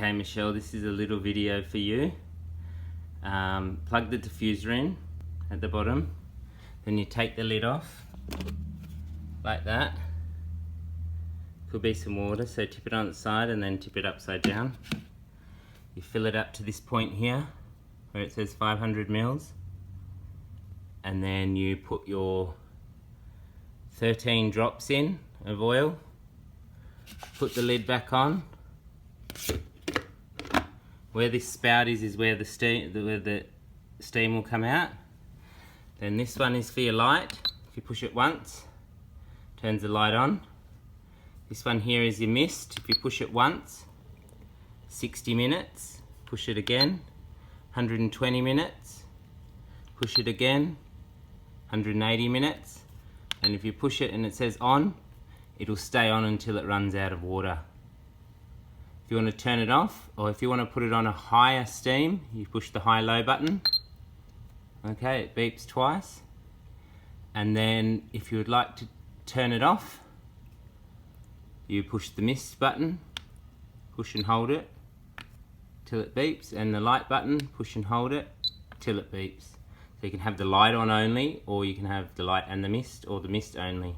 Okay, Michelle, this is a little video for you. Plug the diffuser in at the bottom, then you take the lid off like that. Could be some water, so tip it on its side and then tip it upside down. You fill it up to this point here where it says 500 mils, and then you put your 13 drops in of oil. Put the lid back on. Where this spout is where the steam will come out. Then this one is for your light. If you push it once, turns the light on. This one here is your mist. If you push it once, 60 minutes. Push it again, 120 minutes. Push it again, 180 minutes. And if you push it and it says on, it'll stay on until it runs out of water. If you want to turn it off, or if you want to put it on a higher steam, you push the high-low button. Okay, it beeps twice. And then if you would like to turn it off, you push the mist button, push and hold it till it beeps, and the light button, push and hold it till it beeps. So you can have the light on only, or you can have the light and the mist, or the mist only.